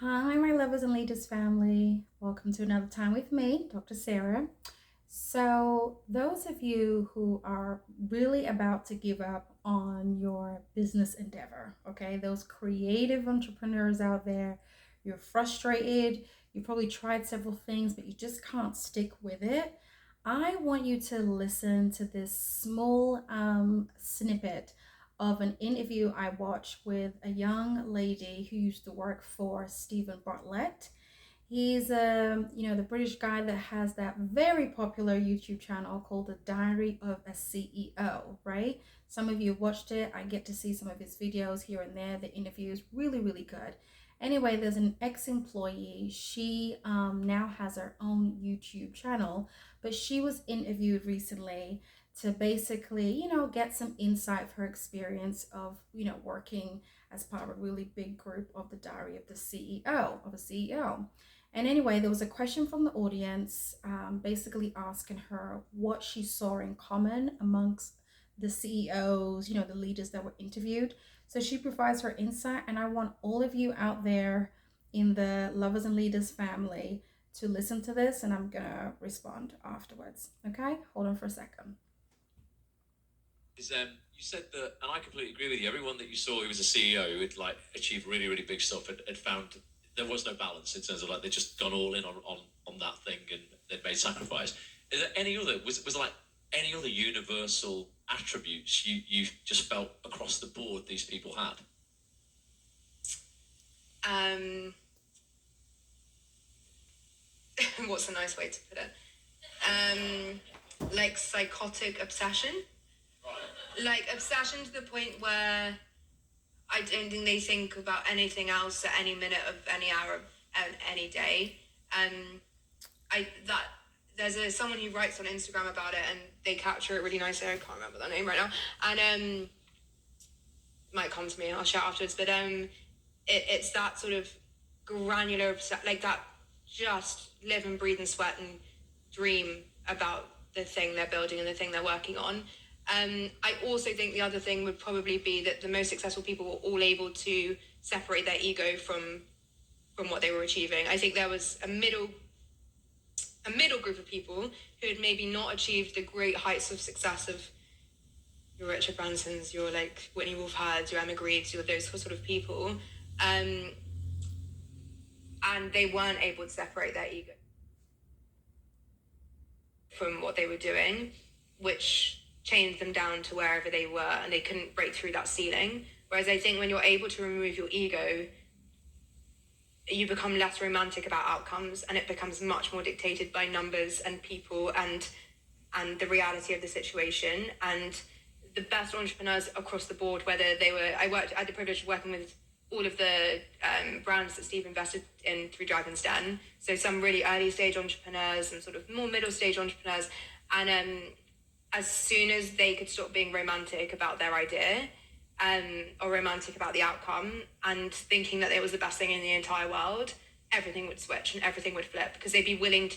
Hi, my lovers and leaders family. Welcome to another time with me, Dr. Sarah. So, those of you who are really about to give up on your business endeavor, okay, those creative entrepreneurs out there, you're frustrated, you probably tried several things, but you just can't stick with it. I want you to listen to this small snippet of an interview I watched with a young lady who used to work for Stephen Bartlett. He's the British guy that has that very popular YouTube channel called The Diary of a CEO, right? Some of you watched it. I get to see some of his videos here and there. The interview is really, really good. Anyway, there's an ex-employee. She now has her own YouTube channel, but she was interviewed recently to basically, get some insight of her experience of, working as part of a really big group of the Diary of the CEO, of a CEO. And anyway, there was a question from the audience basically asking her what she saw in common amongst the CEOs, the leaders that were interviewed. So she provides her insight, and I want all of you out there in the Lovers and Leaders family to listen to this, and I'm gonna respond afterwards. Okay, hold on for a second. You said that, and I completely agree with you. Everyone that you saw who was a CEO who had like achieved really, really big stuff had found there was no balance in terms of like they'd just gone all in on that thing and they'd made sacrifice. Is there any other was like any other universal attributes you just felt across the board these people had? What's a nice way to put it? Like psychotic obsession. Like obsession to the point where I don't think they think about anything else at any minute of any hour of any day. I that there's someone who writes on Instagram about it and they capture it really nicely. I can't remember their name right now. And it might come to me. I'll share afterwards. But it's that sort of granular, like that, just live and breathe and sweat and dream about the thing they're building and the thing they're working on. I also think the other thing would probably be that the most successful people were all able to separate their ego from what they were achieving. I think there was a middle group of people who had maybe not achieved the great heights of success of your Richard Bransons, your like Whitney Wolf Hards, your Emma Greeds, your those sort of people, and they weren't able to separate their ego from what they were doing, which chained them down to wherever they were, and they couldn't break through that ceiling. Whereas I think when you're able to remove your ego, you become less romantic about outcomes, and it becomes much more dictated by numbers and people and the reality of the situation. And the best entrepreneurs across the board, whether they were, I had the privilege of working with all of the brands that Steve invested in through Dragon's Den. So some really early stage entrepreneurs and sort of more middle stage entrepreneurs. And as soon as they could stop being romantic about their idea, or romantic about the outcome and thinking that it was the best thing in the entire world, everything would switch and everything would flip, because they'd be willing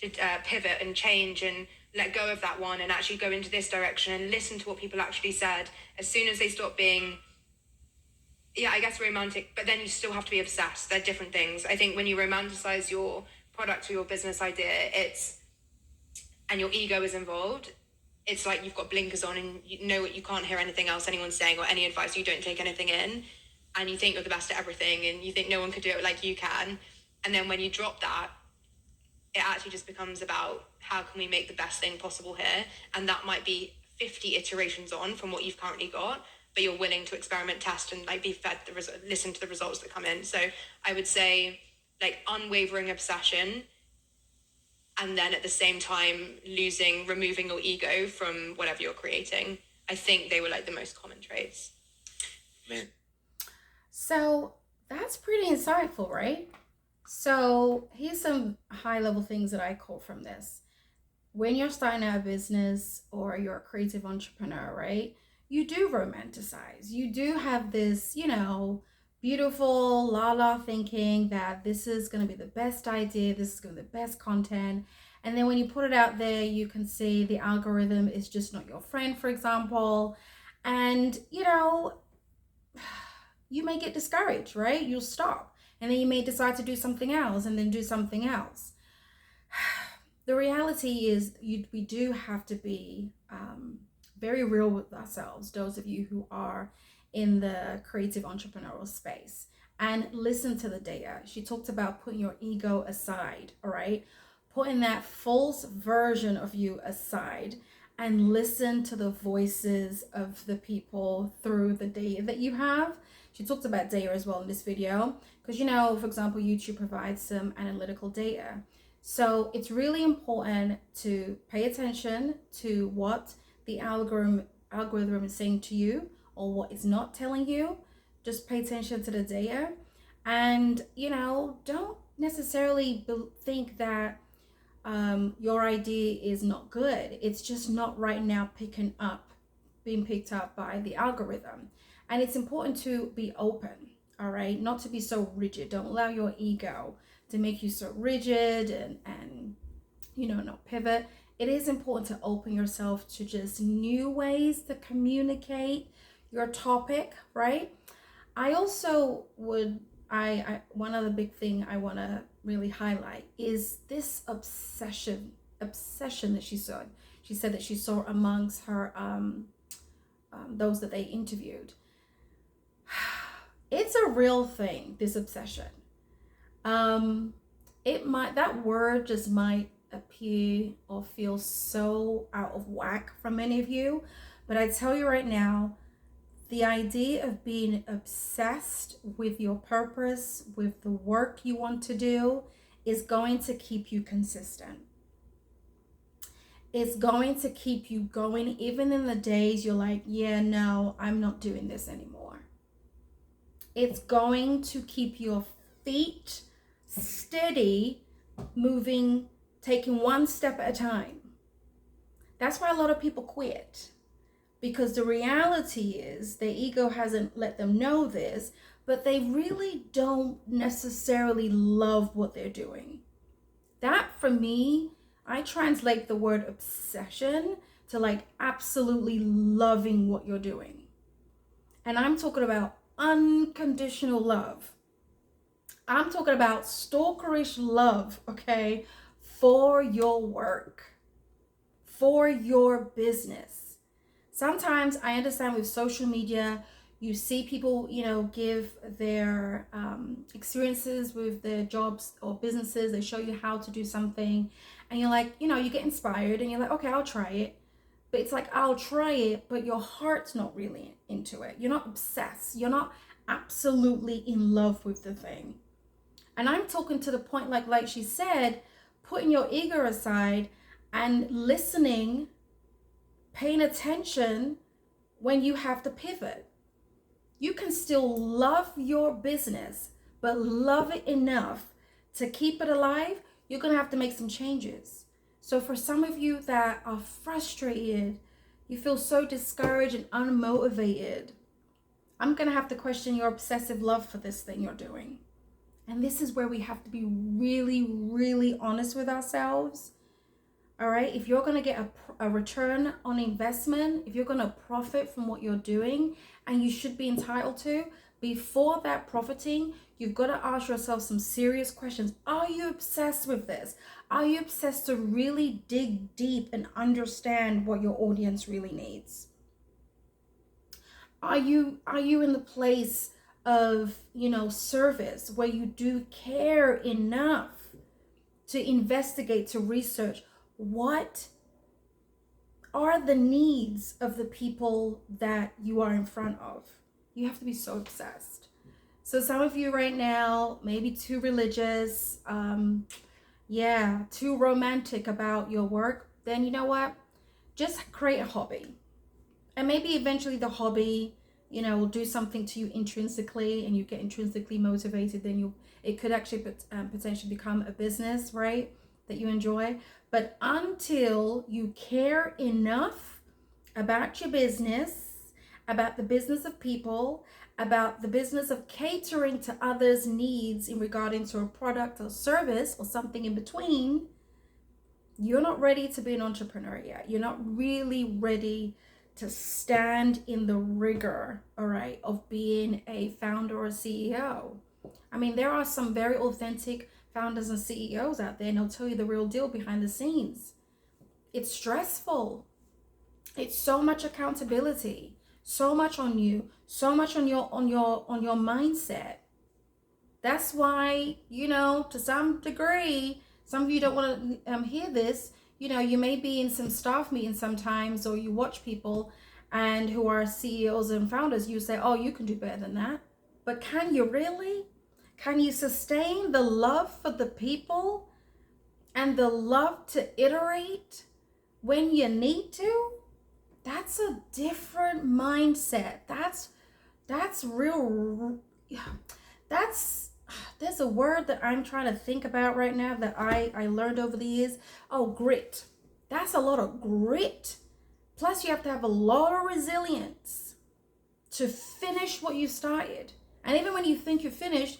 to pivot and change and let go of that one and actually go into this direction and listen to what people actually said. As soon as they stop being, I guess, romantic, but then you still have to be obsessed. They're different things. I think when you romanticize your product or your business idea, and your ego is involved, it's like you've got blinkers on and you know you can't hear anything else anyone's saying or any advice. You don't take anything in, and you think you're the best at everything and you think no one could do it like you can. And then when you drop that, it actually just becomes about how can we make the best thing possible here. And that might be 50 iterations on from what you've currently got, but you're willing to experiment, test, and like be fed listen to the results that come in. So I would say like unwavering obsession, and then at the same time removing your ego from whatever you're creating. I think they were like the most common traits. Man. So that's pretty insightful, right? So here's some high level things that I caught from this. When you're starting out a business or you're a creative entrepreneur, right? You do romanticize. You do have this, beautiful la la thinking that this is going to be the best idea, this is going to be the best content. And then when you put it out there, you can see the algorithm is just not your friend, for example. And, you may get discouraged, right? You'll stop. And then you may decide to do something else and then do something else. The reality is we do have to be very real with ourselves, those of you who are in the creative entrepreneurial space, and listen to the data. She talked about putting your ego aside, all right? Putting that false version of you aside and listen to the voices of the people through the data that you have. She talked about data as well in this video because, you know, for example, YouTube provides some analytical data. So it's really important to pay attention to what the algorithm is saying to you or what it's not telling you. Just pay attention to the data, and you know, don't necessarily think that your idea is not good. It's just not right now being picked up by the algorithm. And it's important to be open, all right? Not to be so rigid. Don't allow your ego to make you so rigid and you know, not pivot. It is important to open yourself to just new ways to communicate your topic, right? I also would I one other big thing I want to really highlight is this obsession that she saw. She said that she saw amongst her those that they interviewed. It's a real thing, this obsession. That word just might appear or feel so out of whack from many of you, but I tell you right now, the idea of being obsessed with your purpose, with the work you want to do, is going to keep you consistent. It's going to keep you going even in the days you're like, yeah, no, I'm not doing this anymore. It's going to keep your feet steady, moving, taking one step at a time. That's why a lot of people quit. Because the reality is their ego hasn't let them know this, but they really don't necessarily love what they're doing. That, for me, I translate the word obsession to like absolutely loving what you're doing. And I'm talking about unconditional love. I'm talking about stalkerish love, okay, for your work, for your business. Sometimes I understand with social media, you see people, you know, give their experiences with their jobs or businesses. They show you how to do something and you're like, you know, you get inspired and you're like, okay, I'll try it. But it's like, I'll try it, but your heart's not really into it. You're not obsessed. You're not absolutely in love with the thing. And I'm talking to the point, like she said, putting your ego aside and listening, paying attention when you have to pivot. You can still love your business, but love it enough to keep it alive. You're going to have to make some changes. So for some of you that are frustrated, you feel so discouraged and unmotivated, I'm going to have to question your obsessive love for this thing you're doing. And this is where we have to be really, really honest with ourselves. All right, if you're going to get a return on investment, if you're going to profit from what you're doing, and you should be entitled to, before that profiting, you've got to ask yourself some serious questions. Are you obsessed with this? Are you obsessed to really dig deep and understand what your audience really needs? Are you in the place of, you know, service where you do care enough to investigate, to research what are the needs of the people that you are in front of? You have to be so obsessed. So some of you right now, maybe too religious, too romantic about your work, then you know what? Just create a hobby. And maybe eventually the hobby, you know, will do something to you intrinsically and you get intrinsically motivated, then it could actually potentially become a business, right? That you enjoy. But until you care enough about your business, about the business of people, about the business of catering to others' needs in regarding to a product or service or something in between, you're not ready to be an entrepreneur yet. You're not really ready to stand in the rigor, all right, of being a founder or a CEO. I mean, there are some very authentic founders and CEOs out there, and they'll tell you the real deal behind the scenes. It's stressful. It's so much accountability, so much on you, so much on your mindset. That's why, to some degree, some of you don't want to hear this. You may be in some staff meetings sometimes, or you watch people and who are CEOs and founders, you say, oh, you can do better than that. But can you really? Can you sustain the love for the people and the love to iterate when you need to? That's a different mindset. That's real. There's a word that I'm trying to think about right now that I learned over the years. Oh, grit. That's a lot of grit. Plus, you have to have a lot of resilience to finish what you started. And even when you think you're finished,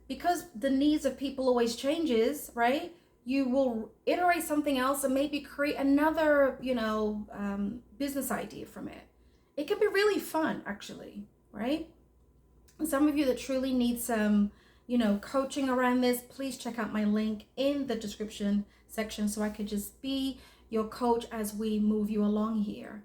because the needs of people always changes, right? You will iterate something else and maybe create another, business idea from it. It can be really fun, actually, right? And some of you that truly need some, coaching around this, please check out my link in the description section so I could just be your coach as we move you along here.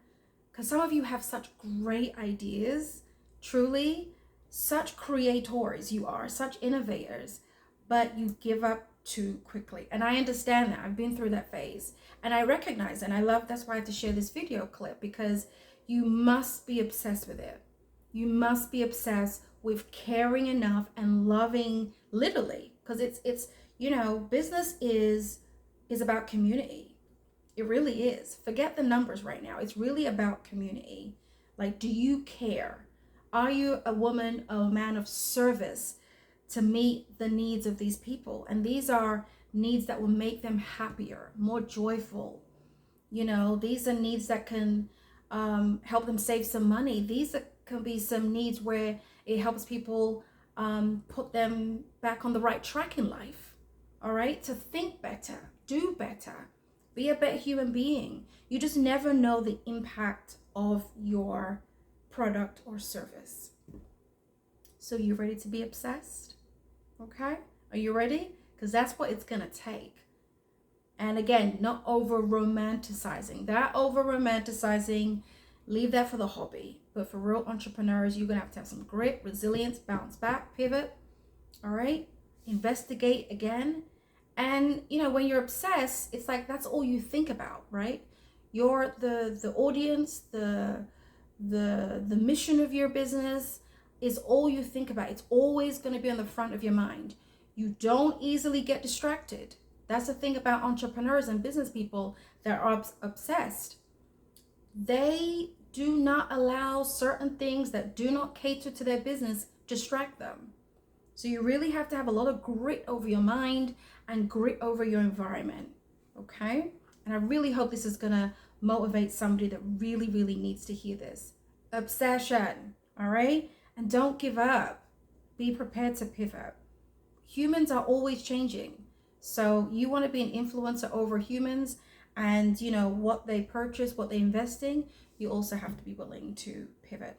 Because some of you have such great ideas, truly, such creators you are, such innovators, but you give up too quickly. And I understand that. I've been through that phase. And I recognize, and I love, that's why I have to share this video clip, because you must be obsessed with it. You must be obsessed with caring enough and loving, literally, because it's business is about community. It really is. Forget the numbers right now. It's really about community. Like, do you care? Are you a woman or a man of service to meet the needs of these people? And these are needs that will make them happier, more joyful. These are needs that can help them save some money. These can be some needs where it helps people put them back on the right track in life. All right? To think better, do better, be a better human being. You just never know the impact of your product or service. So you ready to be obsessed? Okay? Are you ready? Because that's what it's going to take. And again, not over romanticizing. That over romanticizing, leave that for the hobby. But for real entrepreneurs, you're going to have some grit, resilience, bounce back, pivot. All right? Investigate again. And, when you're obsessed, it's like that's all you think about, right? You're the audience, the mission of your business is all you think about. It's always going to be on the front of your mind. You don't easily get distracted. That's the thing about entrepreneurs and business people that are obsessed. They do not allow certain things that do not cater to their business distract them. So you really have to have a lot of grit over your mind and grit over your environment. Okay? And I really hope this is going to motivate somebody that really, really needs to hear this. Obsession. All right? And don't give up. Be prepared to pivot. Humans are always changing. So you want to be an influencer over humans and, what they purchase, what they invest in, you also have to be willing to pivot.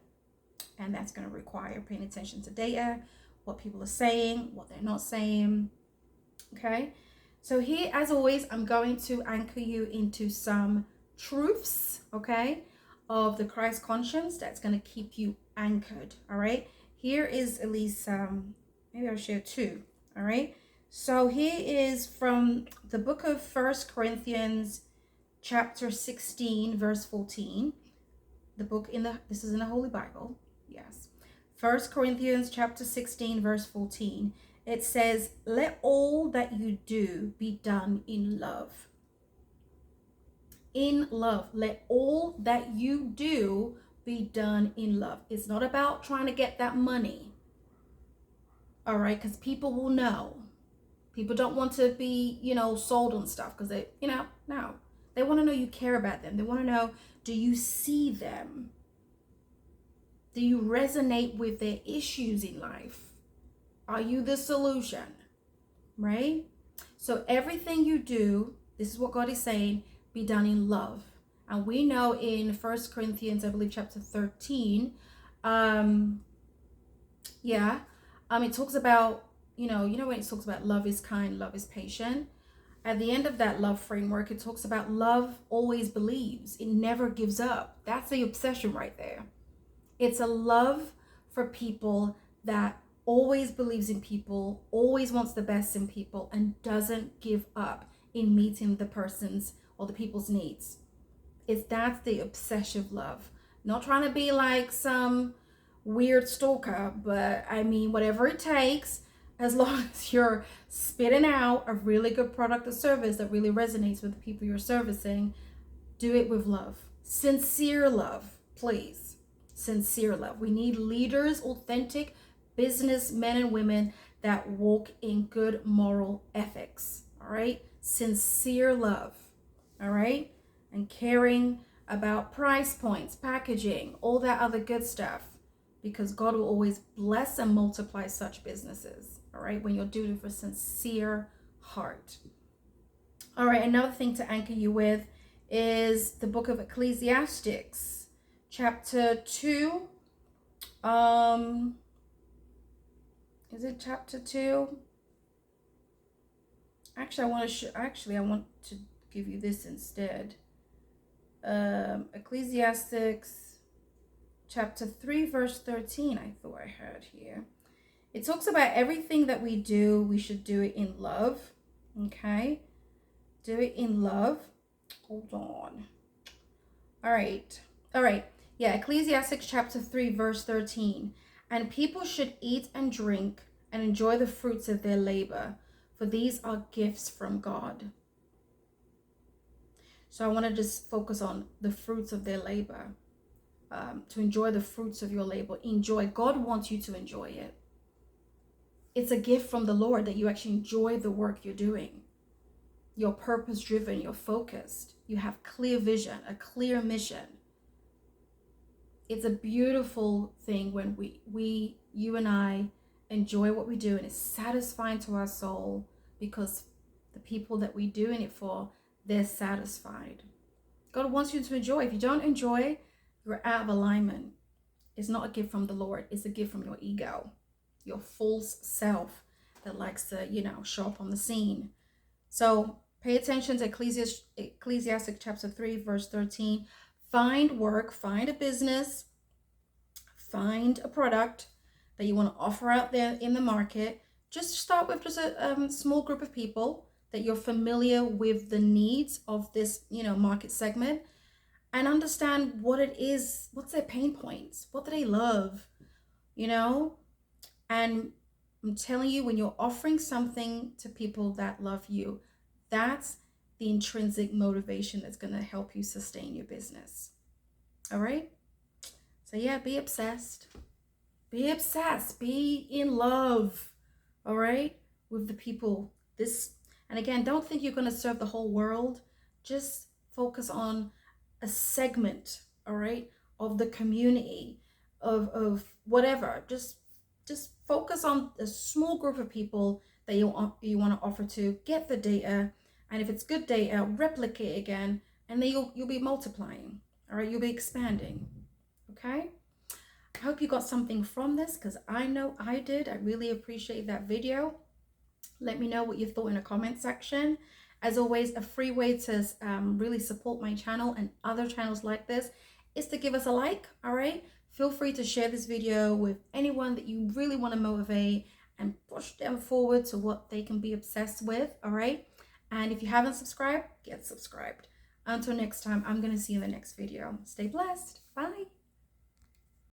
And that's going to require paying attention to data, what people are saying, what they're not saying. Okay? So here, as always, I'm going to anchor you into some truths, okay, of the Christ conscience that's going to keep you anchored. All right? Here is at least, maybe I'll share two. All right? So here is from the book of 1 Corinthians chapter 16, verse 14. This is in the Holy Bible. Yes. 1 Corinthians chapter 16, verse 14. It says, let all that you do be done in love. In love. Let all that you do be done in love. It's not about trying to get that money. All right? Because people will know. People don't want to be, sold on stuff because they, no. They want to know you care about them. They want to know, do you see them? Do you resonate with their issues in life? Are you the solution? Right? So everything you do, this is what God is saying, be done in love. And we know in 1 Corinthians, I believe chapter 13, It talks about, when it talks about love is kind, love is patient. At the end of that love framework, it talks about love always believes, it never gives up. That's the obsession right there. It's a love for people that always believes in people, always wants the best in people, and doesn't give up in meeting the person's or the people's needs. That's the obsessive love. Not trying to be like some weird stalker, but I mean, whatever it takes, as long as you're spitting out a really good product or service that really resonates with the people you're servicing, do it with love. Sincere love, please. Sincere love. We need leaders, authentic businessmen and women that walk in good moral ethics. All right? Sincere love. All right? And caring about price points, packaging, all that other good stuff. Because God will always bless and multiply such businesses. All right? When you're doing it with a sincere heart. All right, another thing to anchor you with is the book of Ecclesiastes, chapter 2. Is it chapter 2? Actually, I want to give you this instead. Ecclesiastes chapter 3 verse 13, I thought I heard here. It talks about everything that we do, we should do it in love. Okay? Do it in love. Hold on. All right. Yeah, Ecclesiastes chapter 3 verse 13. And people should eat and drink and enjoy the fruits of their labor, for these are gifts from God. So I want to just focus on the fruits of their labor. To enjoy the fruits of your labor. Enjoy. God wants you to enjoy it. It's a gift from the Lord that you actually enjoy the work you're doing. You're purpose driven, you're focused, you have clear vision, a clear mission. It's a beautiful thing when you and I enjoy what we do, and it's satisfying to our soul because the people that we're doing it for, they're satisfied. God wants you to enjoy. If you don't enjoy, you're out of alignment. It's not a gift from the Lord, it's a gift from your ego, your false self that likes to, show up on the scene. So pay attention to Ecclesiastes chapter 3, verse 13. Find work, find a business, find a product that you want to offer out there in the market. Just start with just a small group of people that you're familiar with the needs of this, market segment, and understand what it is, what's their pain points, what do they love, and I'm telling you, when you're offering something to people that love you, that's the intrinsic motivation that's going to help you sustain your business. All right? So yeah, be obsessed. Be obsessed. Be in love. All right? With the people. And again, don't think you're going to serve the whole world. Just focus on a segment, all right, of the community, of whatever. Just focus on a small group of people that you want to offer to. Get the data, and if it's good data, replicate again, and then you'll be multiplying. All right, you'll be expanding. Okay. I hope you got something from this, because I know I did. I really appreciate that video. Let me know what you thought in the comment section. As always, a free way to really support my channel and other channels like this is to give us a like. All right. Feel free to share this video with anyone that you really want to motivate and push them forward to what they can be obsessed with. All right. And if you haven't subscribed, get subscribed. Until next time, I'm going to see you in the next video. Stay blessed. Bye.